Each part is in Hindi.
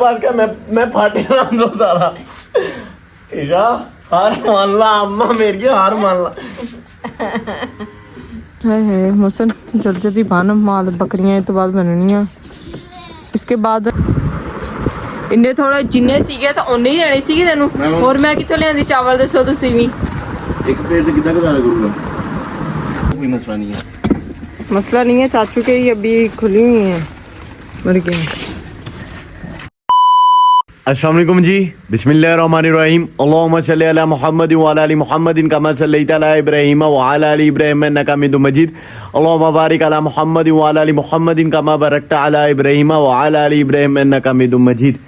बात का मैं फाटे नाम दो सारा ईशा हार मान ला अम्मा मेरी हार मान ला है मौसम जल्दी जल्दी बानो माल बकरियां तो बाद बननियां इसके बाद इन्ने थोड़ा जिन्ने सीगे तो उन्ने ही लेने सीगे तेनू और मैं कित्थों लियांदी चावल दसो तुसीं भी एक प्लेट से कितना गुजारा करूंगा कोई मसला नहीं है मसला नहीं है चाचू के ही अभी खुली हुई है मुर्गियां। अस्सलाम वालेकुम जी बिस्मिल्लाहिर्रहमानिर्रहीम अल्लाहुम्मा सल्ली अला मुहम्मद व अला आलि मुहम्मदिन कमा सल्लैता अला इब्राहीम व अला आलि इब्राहीम इन्नका हमीदुम मजीद अल्लाहुम्मा बारिक अला मुहम्मद व अला आलि मुहम्मदिन कमा बारकता अला इब्राहीम व अला आलि इब्राहीम इन्नका हमीदुम मजीद।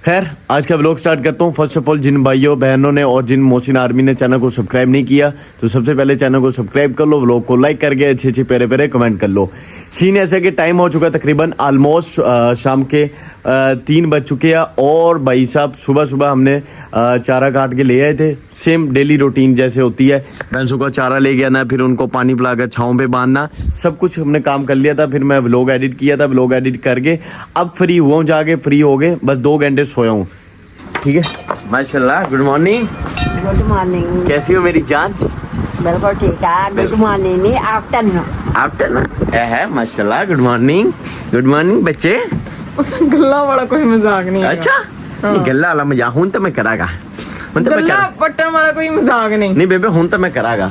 खैर आज का व्लॉग स्टार्ट करता हूँ। फर्स्ट ऑफ ऑल जिन भाइयों बहनों ने और जिन मोहसिन आर्मी ने चैनल को सब्सक्राइब नहीं किया तो सबसे पहले चैनल को सब्सक्राइब कर लो, व्लॉग को लाइक करके अच्छे अच्छे प्यारे प्यारे कमेंट कर लो। सीन ऐसे कि टाइम हो चुका तकरीबन ऑलमोस्ट शाम के 3 बज चुके हैं और भाई साहब सुबह सुबह हमने चारा काट के ले आए थे। सेम डेली रूटीन जैसे होती है, भैंसों का चारा ले गया ना, फिर उनको पानी पिलाकर छाँव पे बांधना, सब कुछ हमने काम कर लिया था। फिर मैं व्लॉग एडिट किया था, व्लॉग एडिट करके अब फ्री हुआ हूँ, जाके फ्री हो गए, बस 2 घंटे सोया हूँ। ठीक है माशाल्लाह। Good morning. Good morning. कैसी हो मेरी जान? बिल्कुल ठीक है। गुड मॉर्निंग नहीं आफ्टरनून। आफ्टरनून है माशाल्लाह। गुड मॉर्निंग बच्चे। उस गल्ला वाला कोई मजाक नहीं है। अच्छा नहीं गल्ला वाला मजाक हूं तो मैं करागा, गल्ला पट्टन वाला कोई मजाक नहीं बेबे हूं तो मैं करागा,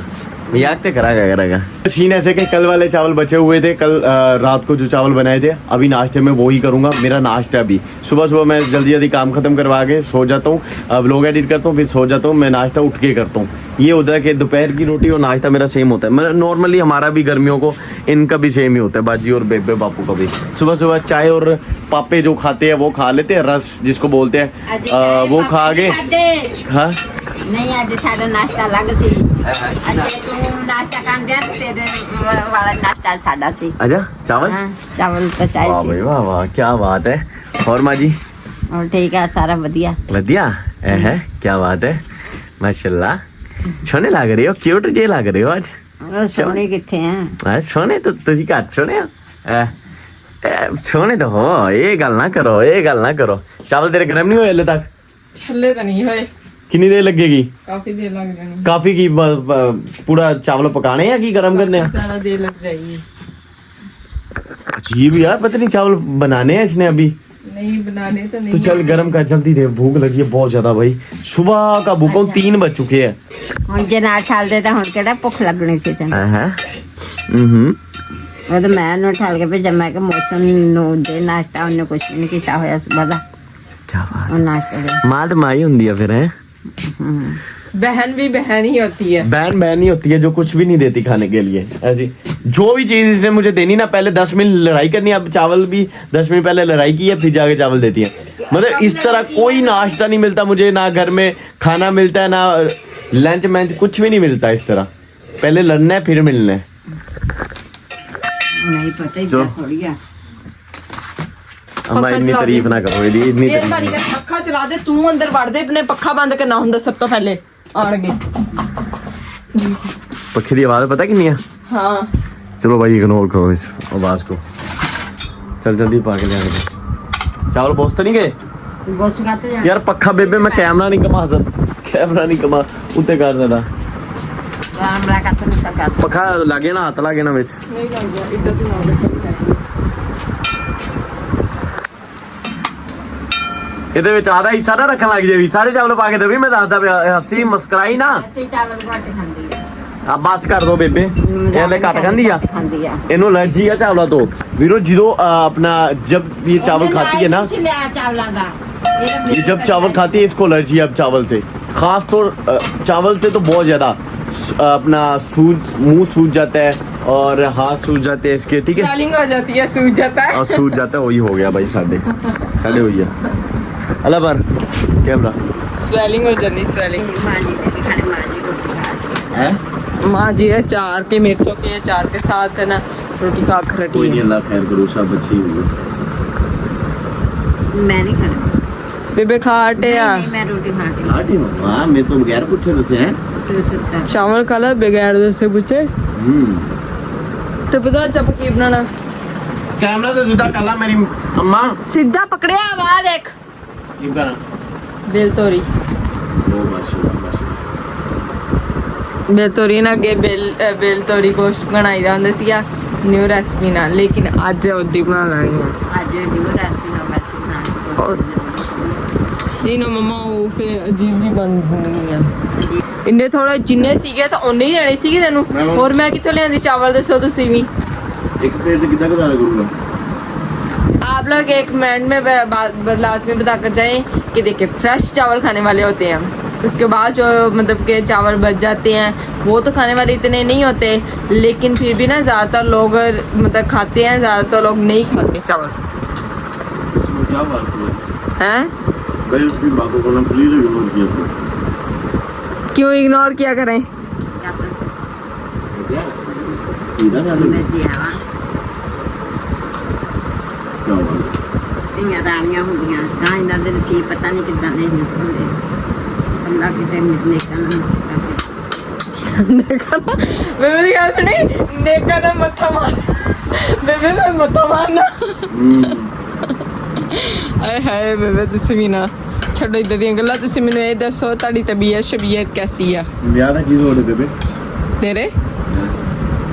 मजाक तो करागा। सीन ऐसे कि कल वाले चावल बचे हुए थे, कल रात को जो चावल बनाए थे अभी नाश्ते में वो ही करूंगा। मेरा नाश्ता अभी सुबह मैं जल्दी काम खत्म करवा के सो जाता हूँ, व्लॉग एडिट करता हूँ, फिर सो जाता हूँ। मैं नाश्ता उठ के करता हूँ। ये होता है कि दोपहर की रोटी और नाश्ता मेरा सेम होता है। मतलब नॉर्मली हमारा भी गर्मियों को इनका भी सेम ही होता है, बाजी और बेबे बापू का भी। सुबह चाय और पापे जो खाते हैं वो खा लेते हैं, रस जिसको बोलते हैं वो खा के। हाँ नहीं आज सारा नाश्ता अलग सी। आज तू नाश्ता कर दे तेरे वाला नाश्ता सादा सी। अच्छा चावल चावल तो चाहिए। वाह भाई वाह क्या बात है। और माँ जी और ठीक है सारा बढ़िया है क्या बात है माशाल्लाह। सोने लग रही हो, क्यूट जे लग रही हो आज। सोने कितने हैं? सोने तो तुझी घट सोने सोने तो हो, ये गल ना करो। चावल तेरे गर्म नहीं हुए हले तक? हल्ले तो नहीं होए। कितनी देर लगेगी? काफी देर लग जाएगी। काफी की पूरा चावल पकाने या की गरम करने? ज्यादा देर लग जाएगी। अजीब यार, पता नहीं चावल बनाने हैं इसने अभी। नहीं बनाने तो नहीं। तो चल गरम कर जल्दी दे, भूख लगी है बहुत ज्यादा भाई। सुबह का भूखा 3 बज चुके हैं। ਹੁਣ ਜੇ ਨਾ ਠਾਲ ਦੇ ਤਾਂ ਹੁਣ ਕਿਹੜਾ ਭੁੱਖ ਲੱਗਣੀ ਸੀ ਤੈਨੂੰ? ਉਹ ਤਾਂ ਮੈਂ ਨੂੰ ਠਾਲ ਕੇ ਭੇਜਿਆ। ਮੈਂ ਕਿ ਮੌਸਮ ਨੂੰ ਦੇ ਨਾਸ਼ਤਾ ਉਹਨੇ ਕੁਝ ਨਹੀਂ ਕੀਤਾ ਹੋਇਆ ਸੁਬਹ ਦਾ। क्या बात ਉਹ ਨਾਸ਼ਤਾ ਦੇ माद माई होंगी है फिर है। बहन भी बहन ही होती है। बहन ही होती है जो कुछ भी नहीं देती खाने के लिए। ऐसी जो भी चीज इसने मुझे देनी ना, पहले 10 मिनट लड़ाई करनी, अब चावल भी 10 मिनट पहले लड़ाई की है फिर जाके चावल देती है। मतलब इस तरह कोई नाश्ता नहीं मिलता मुझे, ना घर में खाना मिलता है, ना लंच मैंच कुछ भी नहीं मिलता। इस तरह पहले लड़ना है फिर मिलना है। नहीं पता ही थोड़ी है। अम्मा इतनी तारीफ ना करो, इतनी बारी का पक्खा चला दे तू, अंदर वड़ दे। अपने पक्खा बंद करना हुंदा सब तो पहले आड़गे। पक्षी की आवाज पता कितनी है? हाँ चलो भाई इग्नोर करो इस आवाज को। चल जल्दी पाके ले आने। चावल पहुंच तो नहीं गए गोश्त खाते जा यार? पक्का बेबे मैं कैमरा नहीं कमा उत्ते कर देना। कैमरा का तो नहीं तक पक्का लागे ना, हाथ लागे ना विच नहीं लग गया इधर तो ना देखो। ਇਹਦੇ ਵਿੱਚ ਆਦਾ ਹਿੱਸਾ ਨਾ ਰੱਖਣ ਲੱਗ ਜਾਵੀ। ਸਾਰੇ ਚਾਵਲ ਪਾ ਕੇ ਦੇਵੀ, ਮੈਂ ਦੱਸਦਾ ਪਿਆ। ਹੱਸੀ ਮਸਕਰਾਈ ਨਾ। ਅੱਛੀ ਚਾਵਲ ਘੱਟ ਖਾਂਦੀ ਹੈ। ਆ ਬਸ ਕਰ ਦੋ ਬੇਬੇ, ਇਹ ਲੈ ਘੱਟ ਖਾਂਦੀ ਆ। ਖਾਂਦੀ ਆ ਇਹਨੂੰ ਅਲਰਜੀ ਆ ਚਾਵਲਾਂ ਤੋਂ ਵੀਰੋ। ਜਦੋਂ अपना जब ये चावल खाती है ना, चावला का ये जब चावल खाती है इसको एलर्जी है अब चावल से, खास तौर चावल से तो बहुत ज्यादा। अपना मुंह सूज जाता है और हाथ सूज जाते हैं इसके। ठीक है स्वेलिंग हो जाती है, सूज जाता है। और सूज जाता है, वही हो गया भाई साढ़े हुई है। अल्लाह पर कैमरा स्वेलिंग हो जाती, स्वेलिंग। माजी ने भी खाने माजी रोटी खा है। माँ जी अचार के, मिर्चों के अचार के साथ है ना रोटी खा कर कोई नहीं, अल्लाह खैर करो, सब अच्छी हुई। मैं नहीं खाना बेबे खाटे आ। नहीं मैं रोटी खाती हूँ। खाटी मां मैं तो बगैर पूछे दसे हैं। तू सुता चावल खा ला बगैर दसे पूछे। तो पता जब की बनाना कैमरा तो सीधा कर ला मेरी अम्मा। सीधा पकड़े आवाज देख। ਕੀ ਕਰਾਂ ਬੇਲ ਤੋਰੀ ਉਹ ਮਾਸ਼ਾਅੱਲਾ ਬੇਲ ਤੋਰੀ ਨਾਲ ਅੱਗੇ ਬੇਲ ਤੋਰੀ ਗੋਸ਼ਤ ਬਣਾਈਦਾ ਹੁੰਦਾ ਸੀਗਾ ਨਿਊ ਰੈਸਪੀ ਨਾਲ ਲੇਕਿਨ ਅੱਜ ਉਹਦੀ ਬਣਾ ਲੈਣੀ ਆ ਅੱਜ ਨਿਊ ਰੈਸਪੀ ਨਾਲ ਮੈਂ ਸਿੱਖਣਾ ਨਹੀਂ ਨਾ ਮਮਾ ਉਹ ਫਿਰ ਅਜੀਬ ਜੀ ਬਣ ਹੁੰਦੀ ਆ ਇੰਨੇ ਥੋੜਾ ਜਿੰਨੇ ਸੀਗੇ ਤਾਂ ਉਹਨੇ ਹੀ ਲੈਣੇ ਸੀਗੇ ਤੈਨੂੰ ਹੋਰ ਮੈਂ ਕਿੱਥੋਂ ਲਿਆਂਦੀ ਚਾਵਲ ਦੱਸੋ ਤੁਸੀਂ ਵੀ ਇੱਕ ਪਲੇਟ ਦੇ ਕਿੰਨਾ ਗੁਜ਼ਾਰਾ ਕਰੂੰਗਾ आप लोग एक कमेंट में लास्ट में बता कर जाएं कि देखिए फ्रेश चावल खाने वाले होते हैं उसके बाद जो मतलब के चावल बच जाते हैं वो तो खाने वाले इतने नहीं होते लेकिन फिर भी ना ज़्यादातर लोग मतलब खाते हैं ज़्यादातर लोग नहीं खाते चावल उसमें क्या बात है हैं भाई उसकी बातों को ना प्लीज इग्नोर किया करो क्यों इग्नोर किया करें क्या क्या सीधा जाने ਮੈਂ ਜੀ ਆਵਾਂ क्या बात ਧੀਆਂ ਰਾਣੀਆਂ ਹੁੰਦੀਆਂ ਤਾਂ ਇਹਨਾਂ ਦੇ ਨਸੀਬ ਪਤਾ ਨਹੀਂ ਕਿੱਦਾਂ ਦੇ ਹੁੰਦੇ ਅੱਲਾ ਕਿਤੇ ਨਿਕਲਣਾ बेबे की गल सुनी नेका ना मत्था मार बेबे मैं मत्था मारना आए हाय बेबे ਤੁਸੀਂ ਵੀ ਨਾ ਛੱਡੋ ਇਦਾਂ ਦੀਆਂ ਗੱਲਾਂ ਤੁਸੀਂ ਮੈਨੂੰ ਇਹ ਦੱਸੋ ਤੁਹਾਡੀ ਤਬੀਅਤ ਸ਼ਬੀਅਤ ਕੈਸੀ ਆ ਵਿਆਹ ਦਾ ਕੀ ਹੋੜੇ ਬੇਬੇ ਤੇਰੇ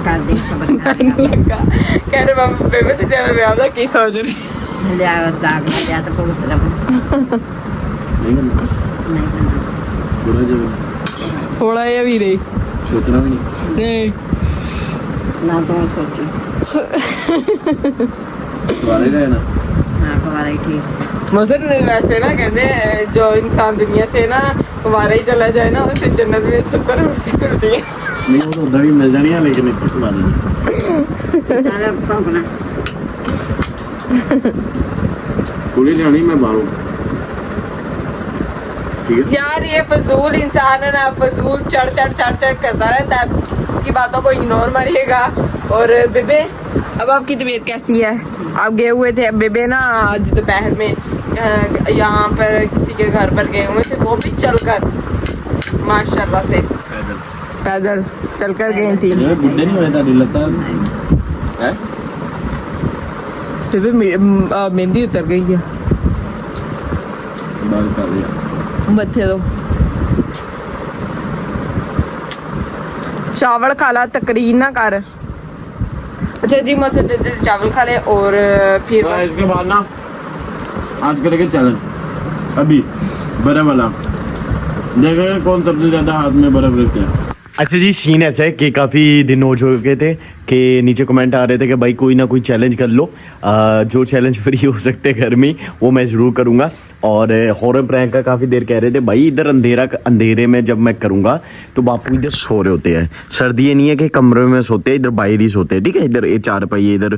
ਕਰਦੇ ਸਬਰ ਕਰ ਲੱਗਾ ਕਹਿ ਰਹੇ ਬਾਬਾ ਬੇਬੇ ਤੇ ਜਿਆਦਾ ਵਿਆਹ ਦਾ ਕੀ ਸੋਚ ਰਹੀ ਲਿਆ ਦਾਗ ਨਾ ਲਿਆ ਤਾਂ ਬਹੁਤ ਰਬ ਨਹੀਂ ਕਰਨਾ ਨਹੀਂ ਕਰਨਾ ਥੋੜਾ ਜਿਹਾ ਥੋੜਾ ਜਿਹਾ ਵੀ ਨਹੀਂ ਸੋਚਣਾ ਵੀ ਨਹੀਂ ਨਹੀਂ ਨਾ ਤੂੰ ਸੋਚੀ ਸਵਾਲੇ ਰਹੇ ਨਾ ਨਾ ਕਵਾਰਾ ਹੀ ਠੀਕ मौसम वैसे ना कहते हैं जो इंसान दुनिया से ना कुंवारा ही चला जाए ना उसे जन्नत में सुकर मिलती है ਨਹੀਂ ਉਹ ਤਾਂ ਉਦਾਂ ਵੀ ਮਿਲ ਜਾਣੀਆਂ ਲੇਕਿਨ ਇੱਥੇ ਸਵਾਲੇ ਨਹੀਂ ਨਾਲੇ ਭੌਂਕਣਾ ਕੁੜੀ ਲਿਆਣੀ ਮੈਂ ਬਾਹਰੋਂ ठीक है यार ये फजूल इंसान है ना फजूल चढ़ करता रहता है इसकी बातों को इग्नोर मारिएगा और बेबे अब आपकी तबीयत कैसी है आप गए हुए थे बेबे ना आज दोपहर में यहाँ पर किसी के घर पर गए हुए थे वो भी चलकर माशाल्लाह से पैदल चलकर गई थी ये बुड्ढे नहीं होए ताड़ी लता है बेबे मेहंदी उतर गई है बाल कर लिया मथे दो चावल खा ला तकरीर ना कर अच्छा जी मौसम चावल खा ले और फिर बस इसके बाद ना आज करेंगे चैलेंज अभी बर्फ वाला देखेंगे कौन सबसे ज्यादा हाथ में बर्फ रखते हैं अच्छा जी सीन ऐसा है कि काफ़ी दिन हो चुके थे कि नीचे कमेंट आ रहे थे कि भाई कोई ना कोई चैलेंज कर लो जो चैलेंज फ्री हो सकते हैं घर में वो मैं ज़रूर करूँगा और हॉरर प्रैंक का काफ़ी देर कह रहे थे भाई इधर अंधेरे में जब मैं करूँगा तो बापू इधर सो रहे होते हैं सर्दी ये नहीं है कि कमरे में सोते हैं इधर बाहर ही सोते हैं ठीक है इधर ये चार पहिए इधर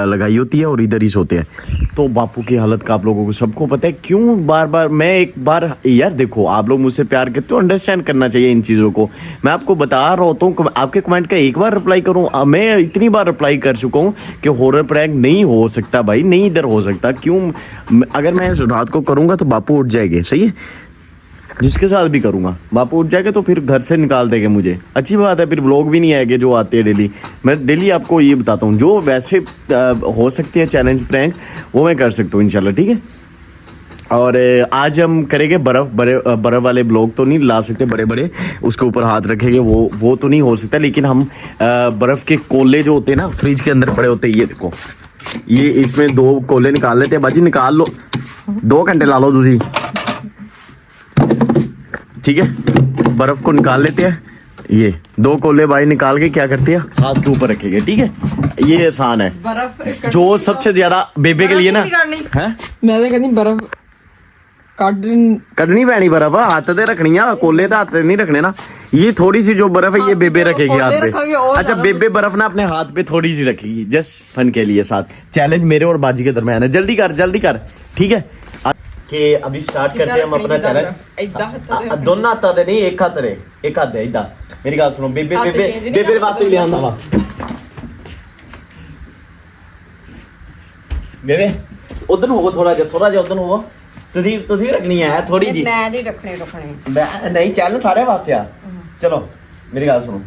लगाई होती है और इधर ही सोते हैं तो बापू की हालत का आप लोगों को सबको पता है क्यों बार बार मैं एक बार यार देखो आप लोग मुझसे प्यार करते हो अंडरस्टैंड करना चाहिए इन चीज़ों को मैं आपको बता रहा होता हूँ आपके कमेंट का एक बार रिप्लाई करूँ मैं इतनी बार रिप्लाई कर चुका हूँ कि हॉरर प्रैंक नहीं हो सकता भाई नहीं इधर हो सकता क्यों अगर मैं रात को करूँगा तो बापू उठ जाएंगे सही है जिसके साथ भी करूँगा बापू उठ जाएगा तो फिर घर से निकाल देंगे मुझे अच्छी बात है फिर व्लॉग भी नहीं आएंगे जो आते हैं डेली मैं डेली आपको ये बताता हूँ जो वैसे हो सकती है चैलेंज प्रैंक वो मैं कर सकता हूँ इंशाल्लाह ठीक है और आज हम करेंगे बर्फ़ वाले ब्लॉग तो नहीं ला सकते बड़े बड़े उसके ऊपर हाथ रखेंगे वो तो नहीं हो सकता लेकिन हम बर्फ़ के कोले जो होते हैं ना फ्रिज के अंदर पड़े होते हैं ये देखो ये इसमें 2 कोले निकाल लेते हैं बाजी निकाल लो 2 घंटे ला लो तुझी ठीक है बर्फ़ को निकाल लेते हैं ये 2 कोले भाई निकाल के क्या करते हैं हाथ के ऊपर रखेंगे ठीक है ये आसान है बर्फ जो सबसे ज्यादा बेबे के लिए ना है मैं तो कहती बर्फ कटनी पैनी बर्फ हाथ ते रखनी है कोले तो हाथ ते नहीं रखने ना ये थोड़ी सी जो बर्फ है ये बेबे रखेगी हाथ पे अच्छा बेबे बर्फ ना अपने हाथ पे थोड़ी सी रखेगी जस्ट फन के लिए साथ चैलेंज मेरे और बाजी के दरम्यान है जल्दी कर ठीक है कि अभी स्टार्ट करते हैं हम अपना चैलेंज दोनों हाथ ते नहीं एक हाथ है इदा मेरी बात सुनो बेबे वास्ते ले आंदा वा बेबे उधर होवो थोड़ा जिहा उधर होवो ਤੁਸੀਂ ਰੱਖਣੀ ਹੈ ਥੋੜੀ ਜੀ ਮੈਂ ਨਹੀਂ ਰੱਖਣੇ ਨਹੀਂ ਚੱਲ ਸਾਰੇ ਵਾਸਤੇ ਆ ਚਲੋ ਮੇਰੀ ਗੱਲ ਸੁਣੋ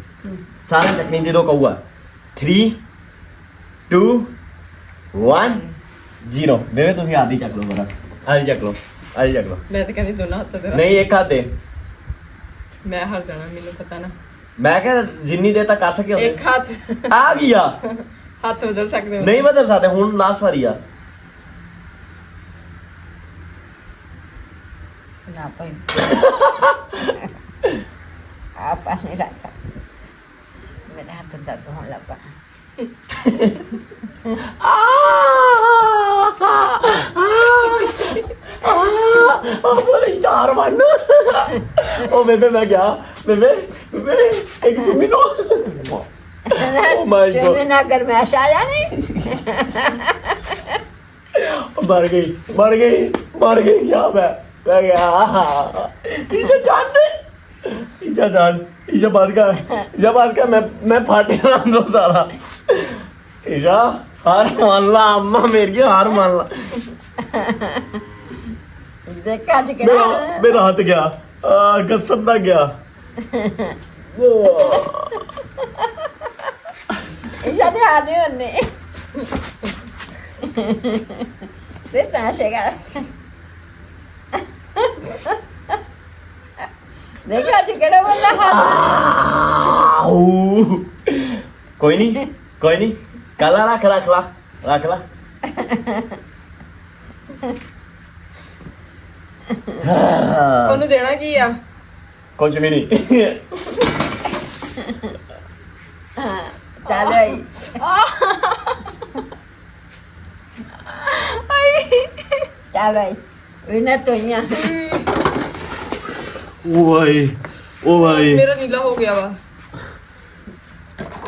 ਸਾਰੇ ਰੱਖਣੀ ਜਦੋਂ ਕਹੂਗਾ 3 2 1 0 ਬੇਬੇ ਤੁਸੀਂ ਆਦੀ ਚੱਕ ਲਓ ਬਰਾ ਆਦੀ ਚੱਕ ਲਓ आज जग लो मैं तो कहती दोनों हाथ तेरा नहीं एक हाथ दे मैं हार जाना मेनू पता ना मैं कह जिन्नी देर तक आ सके एक हाथ आ गया हाथ बदल सकते हो नहीं बदल सकते हूं लास्ट वारी आ ना पाई आप नहीं रख सकते मेरा हाथ दर्द होने लगा बोले चार वन ओ बेबे मैं गया बेबे बेबे एक चुम्मी दो ओ माय गॉड ना गरमैश आया नहीं मर गई क्या मैं गया इसे जान दे इसे बात का मैं फाटे ना दो सारा ईशा हार मान ला अम्मा मेरी हार मान ला देखा मेरा हाथ गया कसम ना गया इजाने आने होने ते पैसेगा देखा टिकट बोला कोई नहीं काला रख ला ਉਹਨੂੰ ਦੇਣਾ ਕੀ ਆ कुछ भी नहीं चलो चलो विनर तो यहाँ ओ भाई ਮੇਰਾ ਨੀਲਾ ਹੋ ਗਿਆ ਵਾ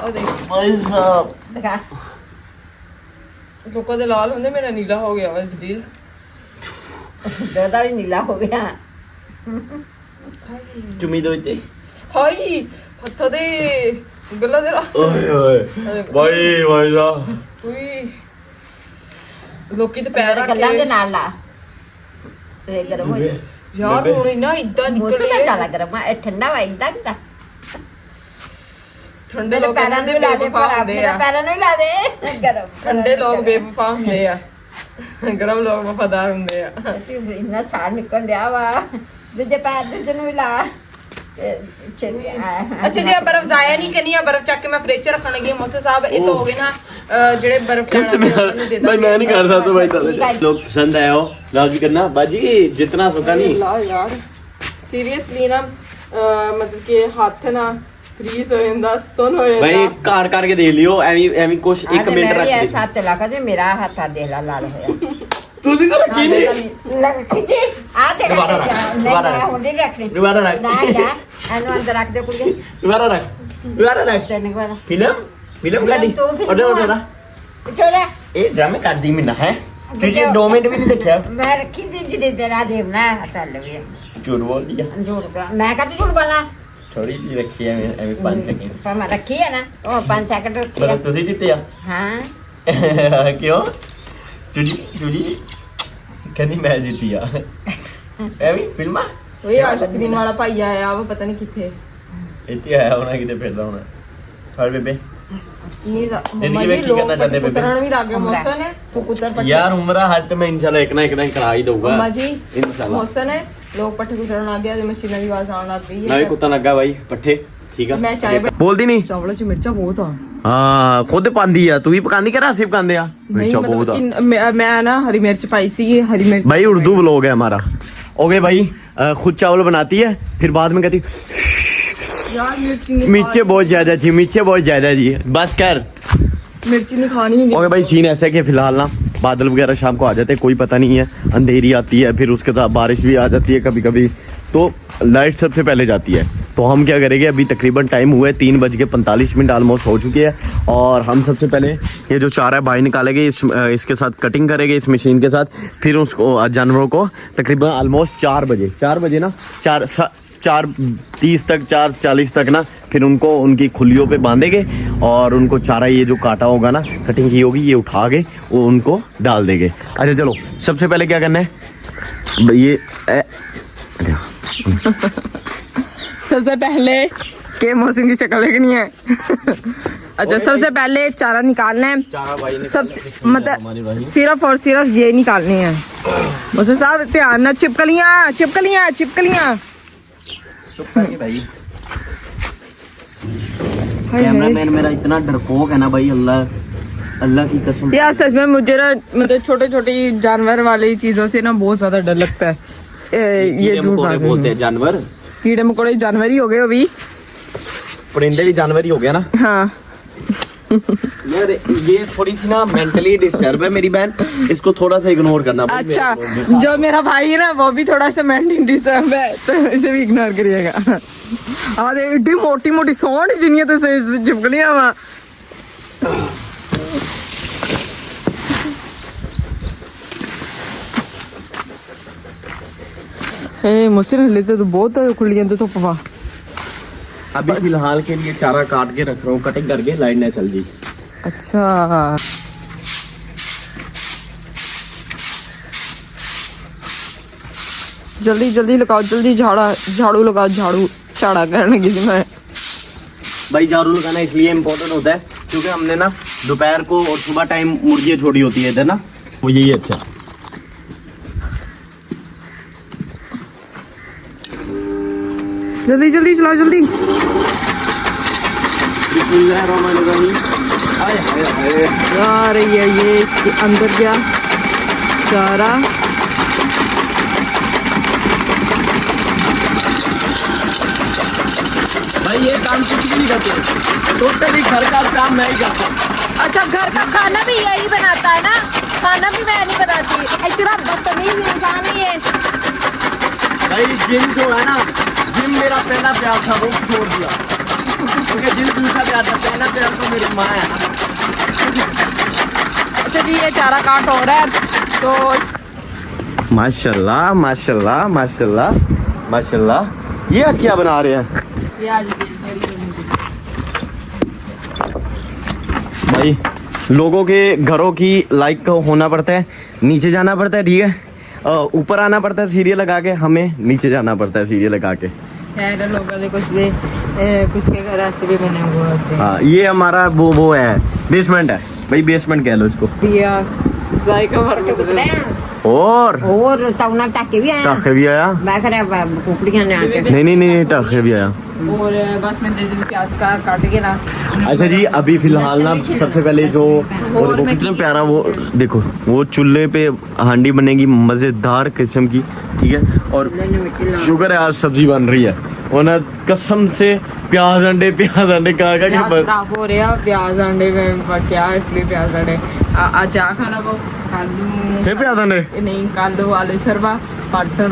ਉਹ ਦੇਖ भाई साहब देखा ਲੋਕਾਂ ਦੇ ਲਾਲ ਹੁੰਦੇ ਮੇਰਾ ਨੀਲਾ ਹੋ ਗਿਆ ਵਾ ਇਸ ਲਈ दादा भी नीला हो गया चुम्मी दो इतने ਹਾਈ ਹੱਥ ਦੇ ਗੱਲਾਂ ਤੇਰਾ ओए भाई साहब ਉਈ ਲੋਕੀ ਤੇ ਪੈਰ ਰੱਖ गल्ला दे ਕੇ नाल ला ते गरम हो ਯਾਰ ਹੁਣ ਇਹਨਾਂ ਇਦਾਂ मुझे ਨਿਕਲ ना ਰਹੇ ज्यादा गरम है ठंडा वा इदा किता ਠੰਡੇ मेरे ਲੋਕ पैरों ਕਹਿੰਦੇ में ला दे ਬੇਵਫਾ पर ਹੁੰਦੇ मेरे ਆ पैरों में ला दे गरम ਠੰਡੇ ਲੋਕ ਬੇਵਫਾ ਹੁੰਦੇ ਆ ਗਰਮ ਲੋਕ ਵਫਾਦਾਰ ਹੁੰਦੇ ਆ इतना सार निकल दिया वा दूजे पैर दूजे ਨੂੰ ਲਾ ਅੱਛਾ ਜੀ ਆ ਬਰਫ਼ ਜ਼ਾਇਆ ਨਹੀਂ ਕਰਨੀ ਆ ਬਰਫ਼ ਚੱਕ ਕੇ ਮੈਂ ਫ੍ਰਿਜ 'ਚ ਰੱਖਣ ਲੱਗੀ ਹਾਂ ਮੋਸੇ ਸਾਹਿਬ ਇਹ ਤਾਂ ਹੋ ਗਏ ਨਾ ਜਿਹੜੇ ਬਰਫ਼ भाई मैं नहीं कर रहा तो भाई चलो लोग पसंद आया हो लाज भी करना बाजी जितना सोचा नहीं ਲਾ ਯਾਰ ਸੀਰੀਅਸਲੀ ਨਾ ਮਤਲਬ ਕਿ ਹੱਥ ਨਾ ਫ੍ਰੀਜ਼ ਹੋ ਜਾਂਦਾ ਸੁਣ ਹੋ ਜਾਂਦਾ भाई कार करके देख लियो एवी कुछ एक मिनट रख ले ऐसा ते लगा जे मेरा हाथ दे ला लाल होया तूने तो रखी नहीं लग खिचे आ दे दोबारा रख, दोबारा रख। हुंडी रखनी दोबारा रख ना ना अनु अंदर रख दे कुड़िए दोबारा रख चने को फिल्म काटी तो फिल्म ऑर्डर ऑर्डर छोड़ा ए ड्रामे काट दी मिना है तुझे 2 मिनट भी नहीं देखा मैं रखी थी जिले तेरा देवना हटा ले झूठ बोल दिया झूठ मैं का झूठ बोला थोड़ी सी रखी है एवी 5 सेकंड पर मैं रखी है ना ओ 5 सेकंड रखी है मतलब तुझे जीते या हां क्यों तुझी कहनी मैं जीती या एवी फिल्मा ਓਏ ਆਈਸਕ੍ਰੀਮ ਵਾਲਾ ਭਾਈ ਆਇਆ ਵਾ ਪਤਾ ਨਹੀਂ ਕਿੱਥੇ ਇੱਥੇ ਆਇਆ ਹੋਣਾ ਕਿਤੇ ਫਿਰਦਾ ਹੋਣਾ ਫੜ ਬੇਬੇ ਨਹੀਂ ਦਾ ਜ਼ਿੰਦਗੀ ਵਿੱਚ ਕੀ ਕਰਨਾ ਚਾਹੁੰਦੇ ਬੇਬੇ? ਕੁੱਤਰਾਂ ਵੀ ਲੱਗ ਗਿਆ ਮੌਸਮ ਹੈ ਤੂੰ ਕੁੱਤਰ ਪੱਟੇ यार उम्र हट में इंशाल्लाह एक ना करा ही दूंगा ਅੰਮਾ ਜੀ इंशाल्लाह ਮੌਸਮ ਹੈ ਲੋਕ ਪੱਠੇ ਕੁੱਤਰਨ ਲੱਗ ਗਿਆ ਤੇ ਮਸ਼ੀਨਾਂ ਦੀ ਆਵਾਜ਼ ਆਉਣ ਲੱਗ ਪਈ मैं भी ਹੈ कुत्ता लगा भाई पट्ठे ठीक है ਮੈਂ ਚਾय बोलती नहीं ਚਾਵਲਾਂ 'ਚ ਮਿਰਚਾਂ ਬਹੁਤ ਆ हाँ खुद पांदी है तू ही पकांदी कर रासिफ पकांदे आ ਨਹੀਂ ਮਤਲਬ ਮੈਂ ਨਾ ਹਰੀ ਮਿਰਚ ਪਾਈ ਸੀ ਹਰੀ ਮਿਰਚ भाई उर्दू व्लॉग है हमारा ओके भाई खुद चावल बनाती है फिर बाद में कहती ਯਾਰ ਮਿਰਚੀ ਨਹੀਂ मिर्चे बहुत ज्यादा जी मिर्चे बहुत ज्यादा जी बस कर मिर्ची नहीं खानी है ओके भाई सीन ऐसा है कि फिलहाल ना बादल वगैरह शाम को आ जाते हैं कोई पता नहीं है अंधेरी आती है फिर उसके साथ बारिश भी आ जाती है कभी कभी तो लाइट सबसे पहले जाती है तो हम क्या करेंगे अभी तकरीबन टाइम हुआ है 3:45 ऑलमोस्ट हो चुकी है और हम सबसे पहले ये जो चारा है बाहर निकालेंगे इसके साथ कटिंग करेंगे इस मशीन के साथ फिर उसको जानवरों को तकरीबन ऑलमोस्ट 4 बजे ना 4:30 तक 4:40 तक ना फिर उनको उनकी खुलियों पे बांधेंगे और उनको चारा ये जो काटा होगा ना कटिंग की होगी ये उठा के वो उनको डाल देंगे। अच्छा चलो सबसे पहले क्या करना है ये सबसे पहले के मौसम की शक्ल देखनी है अच्छा सबसे पहले चारा निकालना है, चारा भाई ने सबसे मतलब सिर्फ और सिर्फ ये निकालनी है। मुझे साहब ध्यान ना, छिपकलियाँ छिपकलियाँ छिपकलियाँ। चुप करके भाई, कैमरामैन मेरा इतना डरपोक है ना भाई, अल्लाह अल्लाह की कसम। यार सच में मुझे ना मतलब छोटे छोटे जानवर वाली चीजों से ना बहुत ज्यादा डर लगता है। ये झूठ बात बोलते हैं जानवर, कीड़े मकोड़े जानवर ही हो गए अभी, परिंदे भी जानवर ही हो गया ना। हाँ यार ये थोड़ी सी ना मेंटली डिस्टर्ब है मेरी बहन, इसको थोड़ा सा इग्नोर करना। अच्छा जो मेरा भाई है ना वो भी थोड़ा सा मेंटली डिस्टर्ब है, तो इसे भी इग्नोर करिएगा। अरे एडी मोटी मोटी सोंड जिन्हें तो चिपकलियां वहाँ। मुझसे लेते तो बहुत खुलियां तो पवा। अभी फिलहाल के लिए चारा काट के रख रहा हूँ, कटिंग करके लाइट ना चल जी। अच्छा जल्दी जल्दी लगाओ, जल्दी झाड़ू लगाओ, झाड़ू चाड़ा करने की मैं। भाई झाड़ू लगाना इसलिए इम्पोर्टेंट होता है क्योंकि हमने ना दोपहर को और सुबह टाइम मुर्गियाँ छोड़ी होती है इधर ना, वो यही अच्छा। जल्दी जल्दी चलाओ जल्दी। यार ये इसके अंदर गया सारा। भाई ये काम कुछ भी नहीं करते, टोटली घर का काम मैं ही करता हूँ। अच्छा घर का खाना भी यही बनाता है ना? खाना भी मैं नहीं बनाती, इतना बदतमीज इंसान है ये। भाई जिम जो है ना, जिम मेरा पहला प्यार था, वो छोड़ दिया क्योंकि जिम दूसरा प्यार था, पहला प्यार तो मेरी माँ है ना। अच्छा जी ये चारा काट हो रहा है तो माशाल्लाह माशाल्लाह माशाल्लाह माशाल्लाह। ये आज क्या बना रहे हैं ये आज भाई? लोगों के घरों की लाइक होना पड़ता है, नीचे जाना पड़ता है, ठीक है, ऊपर आना पड़ता है सीरियल लगा के, हमें नीचे जाना पड़ता है सीरियल लगा के। लोगों ने कुछ के घर ऐसे भी बने हुए होते हैं। हाँ ये हमारा वो है, बेसमेंट है भाई, बेसमेंट कह लो इसको। दिया जायका भर के और तवना टाके भी आया, टाके भी आया। मैं करे कुकड़ियां ने आके नहीं टाके भी आया। और बस में जल्दी प्याज का काट के ना। अच्छा जी अभी फिलहाल ना सबसे पहले जो वो देखो कितना प्यारा, वो देखो वो चूल्हे पे हांडी बनेगी मजेदार किस्म की, ठीक है। और शुक्र है आज सब्जी बन रही है, वरना कसम से प्याज अंडे कहा खराब हो रहा प्याज अंडे में क्या, इसलिए प्याज अंडे आज जा खाना वो कालू फिर प्याज अंडे नहीं, कालू आलू शरबा, परसों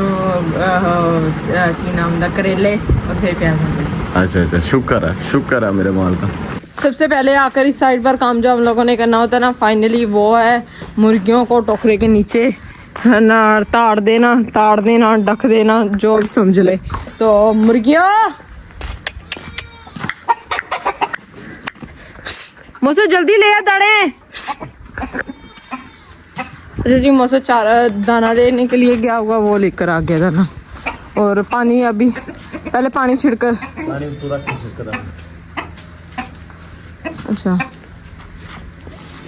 की नाम दा करेले और फिर प्याज अंडे। अच्छा शुक्र है मेरे माल का। सबसे पहले आकर इस साइड पर काम जो हम लोगों ने करना होता है ना, फाइनली वो है मुर्गियों को टोकरे के नीचे ना ताड़ देना ढक देना, जो भी समझ ले। तो मुर्गियों मुझसे जल्दी ले आ दाने। अच्छा जी मुझसे चारा दाना देने के लिए गया हुआ, वो लेकर आ गया दाना। और पानी अभी पहले पानी छिड़कर अच्छा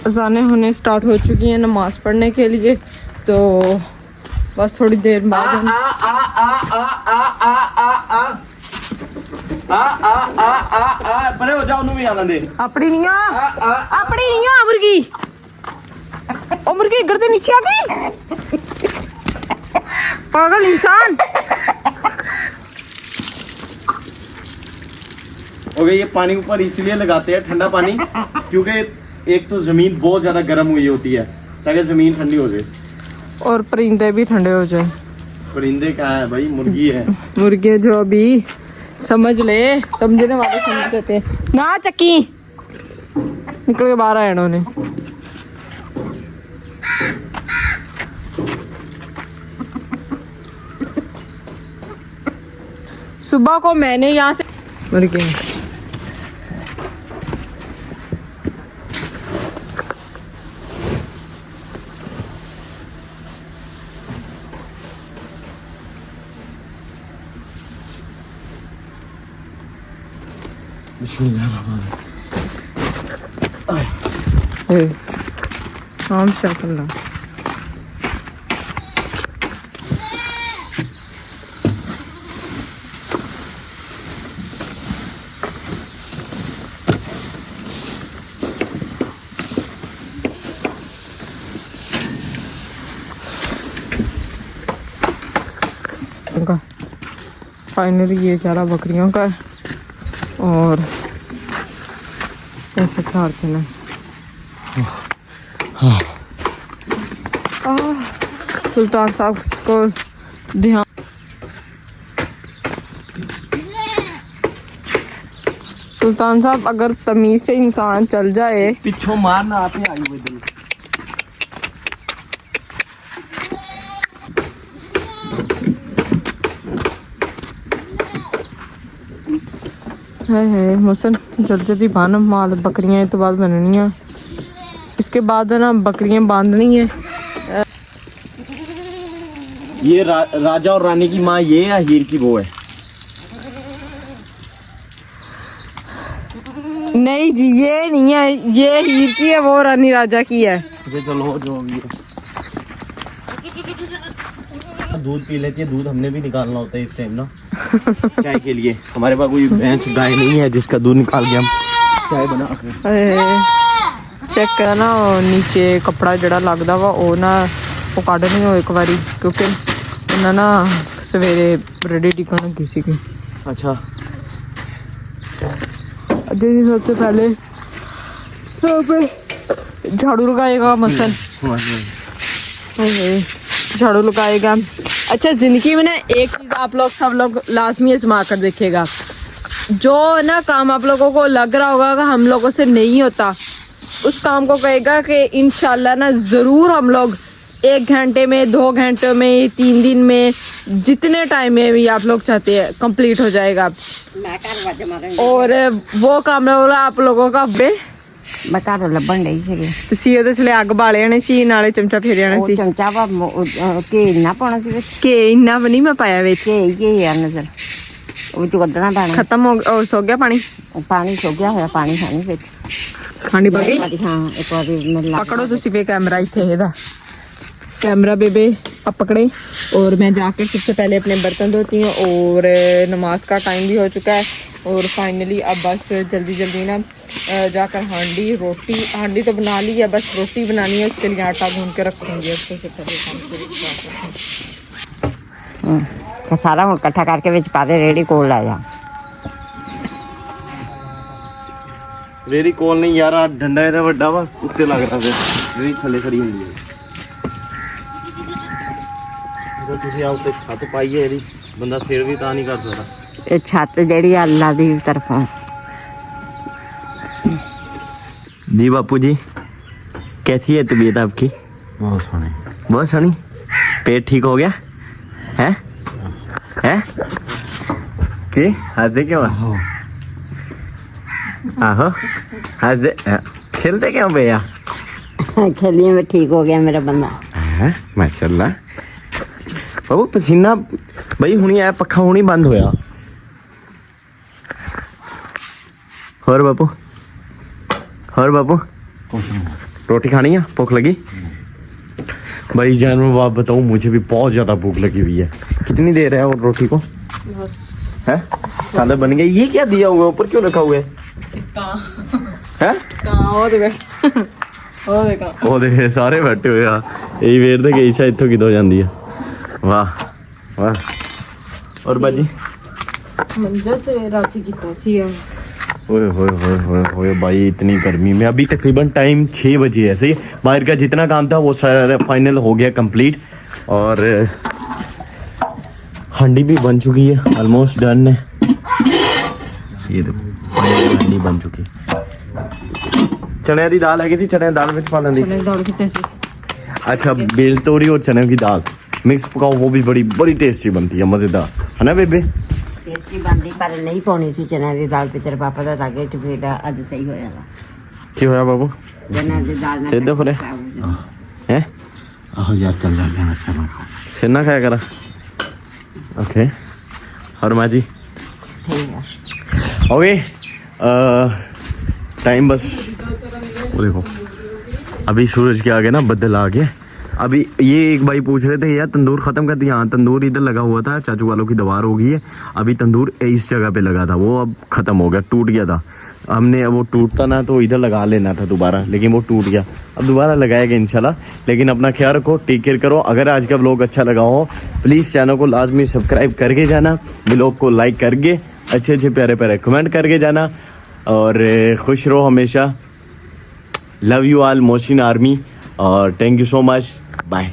अज़ानें होने स्टार्ट हो चुकी हैं नमाज पढ़ने के लिए, तो बस थोड़ी देर बाद हम परे हो जाओ, भी आना दे। अपनी नहीं आ मुर्गी, ओ मुर्गी इधर से नीचे आ गई, पागल इंसान। ओके ये पानी ऊपर इसलिए लगाते हैं ठंडा पानी, क्योंकि एक तो जमीन बहुत ज्यादा गर्म हुई होती है, ताकि जमीन ठंडी हो जाए और परिंदे भी ठंडे हो जाए। परिंदे क्या है भाई, मुर्गी है। मुर्गे जो अभी समझ ले, समझने वाले समझ जाते हैं ना। चक्की निकल के बाहर आए इन्होंने। सुबह को मैंने यहाँ से मुर्गे आम चल रहा फाइनली ये चारा बकरियों का है और ऐसे खाते हैं। सुल्तान साहब को ध्यान सुल्तान साहब अगर तमीज से इंसान चल जाए पिछो मारना आते आई बदल है मौसम जल्दी बांध माल बकरियां तो बाद बननी। इसके बाद है ना बकरियां बांधनी है। ये राजा और रानी की माँ ये है, हीर की वो है। नहीं जी ये नहीं है, ये हीर की है, वो रानी राजा की है। चलो जो भी है। दूध पी लेती है, दूध हमने भी निकालना होता है इस टाइम ना चाय के लिए। हमारे पास कोई भैंस गाय नहीं है जिसका दूध निकाल के हम चाय बना चेक करा ना नीचे कपड़ा जड़ा लगता वा वो ना वो कढ़ नहीं हो एक बारी क्योंकि उन्हें ना सवेरे रेडी टिकन लगी सी। अच्छा जी सबसे पहले झाड़ू लगाएगा मसन, झाड़ू लगाएगा। अच्छा जिंदगी में ना एक चीज आप लोग सब लोग लाजमी आजमा कर देखिएगा, जो ना काम आप लोगों को लग रहा होगा कि हम लोगों से नहीं होता, उस काम को कहेगा कि इंशाल्लाह ना ज़रूर हम लोग 1 घंटे में 2 घंटे में 3 दिन में जितने टाइम में भी आप लोग चाहते हैं कंप्लीट हो जाएगा। और वो काम होगा आप लोगों का बे मैं घर ਲੱਭਣ ਡਈ ਸੀਗੀ ਤੁਸੀਂ ਉਹਦੇ ਥਲੇ ਅੱਗ ਬਾਲੇ ਆਣੇ ਸੀ, ਨਾਲੇ ਚਮਚਾ ਫੇਰਿਆ ਆਣਾ ਸੀ। ਚਮਚਾ ਵਾ ਕਿ ਇੰਨਾ ਪਾਉਣਾ ਸੀ ਵਿੱਚ ਕਿ ਇੰਨਾ ਵੀ ਨਹੀਂ ਮੈਂ ਪਾਇਆ ਵਿੱਚ, ਕਿ ਆ ਨਜ਼ਰ ਉਹ ਚ ਕੱਢਣਾ ਪੈਣਾ। ਖਤਮ ਹੋ ਸੋ ਗਿਆ ਪਾਣੀ, ਪਾਣੀ ਸੋ ਗਿਆ ਹੋਇਆ, ਪਾਣੀ ਹੈ ਨਹੀਂ ਵਿੱਚ ਖਾਣੀ ਪਾ ਗਈ। ਹਾਂ ਇੱਕ ਵਾਰੀ ਮੈਂ पकड़ो तुसी पे कैमरा इतने है कैमरा बेबे अब पकड़े। और मैं जाकर सबसे पहले अपने बर्तन धोती हूँ और नमाज का टाइम भी हो चुका है। और फाइनली अब बस जल्दी जल्दी ना जाकर हांडी तो बना ली है, बस रोटी बनानी है, उसके लिए आटा गूंद के रखूँगी। अच्छे से सारा हूँ इकट्ठा करके विच पा दे, रेडी कोल ला जा। रेरी कोल नहीं यार, डंडा ਇਹਦਾ ਵੱਡਾ ਵਾ ਉੱਤੇ ਲੱਗਦਾ ਫਿਰ रेरी ਥੱਲੇ ਖੜੀ ਹੁੰਦੀ ਹੈ। ਜੇ ਤੁਸੀਂ ਆ ਉੱਤੇ ਛੱਤ ਪਾਈ ਹੈ ਇਹਦੀ, ਬੰਦਾ ਸਿਰ ਵੀ ਤਾਂ ਨਹੀਂ ਕਰ ਸਕਦਾ। ਇਹ ਛੱਤ ਜਿਹੜੀ ਅੱਲਾ ਦੀ ਤਰਫੋਂ। जी बापू जी कैसी है तबीयत आपकी? बहुत सोनी, बहुत सोनी। पेट ठीक हो गया है? कि हंसते क्यों? आहो हंसते खेलते क्यों भैया? खेलिए में ठीक हो गया मेरा बंदा। माशाल्लाह। बाबू पसीना भाई हुनी आया, पक्खा हुनी बंद होया। और बापू रोटी खानी है? भूख लगी? भाई जान आप बताओ, मुझे भी बहुत ज्यादा भूख लगी हुई है। कितनी देर है और रोटी को? है सादा बन गया। ये क्या दिया हुआ ऊपर, क्यों रखा हुआ है? ਉਹ ਦੇ ਸਾਰੇ ਬੈਠੇ ਹੋਏ ਆ, ਇਹ ਵੇਰ ਦੇ ਗਈ ਸ਼ਾ ਇੱਥੋਂ ਕਿਦੋਂ ਜਾਂਦੀ ਆ। ਵਾਹ ਵਾਹ। और बाजी मंजा से राती कितना सी है। ओए होए होए होए होए भाई, इतनी गर्मी में अभी तकरीबन टाइम 6 बजे है। सही, बाहर का जितना काम था वो सारा फाइनल हो गया कंप्लीट। और हांडी भी बन चुकी है, ऑलमोस्ट डन है। ये देखो हांडी बन चुकी। चने की दाल है, चने दाल में पा लेंदी। अच्छा, बेल तोरी और चने की दाल मिक्स पकाओ, वो भी बड़ी बड़ी टेस्टी बनती है, मजेदार है ना बेबे? टेस्टी बनती पर नहीं पाउनी सी चने की दाल। पे तेरे पापा का लागे टिफिन अज सही होया वा। की होया बाबू? चने की दाल ना सीधे फरे हैं। आहो यार चल जाते हैं सब खा। फिर ना खाया करा। ओके। और माँ जी ठीक है। ओके टाइम बस वो देखो अभी सूरज के आगे ना बदल आ गए। अभी ये एक भाई पूछ रहे थे यार तंदूर खत्म कर दिया। हाँ, तंदूर इधर लगा हुआ था, चाचू वालों की दीवार हो गई है। अभी तंदूर इस जगह पे लगा था, वो अब खत्म हो गया, टूट गया था। हमने वो टूटता ना तो इधर लगा लेना था दोबारा, लेकिन वो टूट गया। अब दोबारा लगाएगा इंशाल्लाह। लेकिन अपना ख्याल रखो, टेक केयर करो। अगर आज का व्लॉग अच्छा लगा हो प्लीज़ चैनल को लाजमी सब्सक्राइब करके जाना, व्लॉग को लाइक करके अच्छे अच्छे प्यारे प्यारे कमेंट करके जाना, और खुश रहो हमेशा। Love you all Mohsin army, और thank you so much, bye.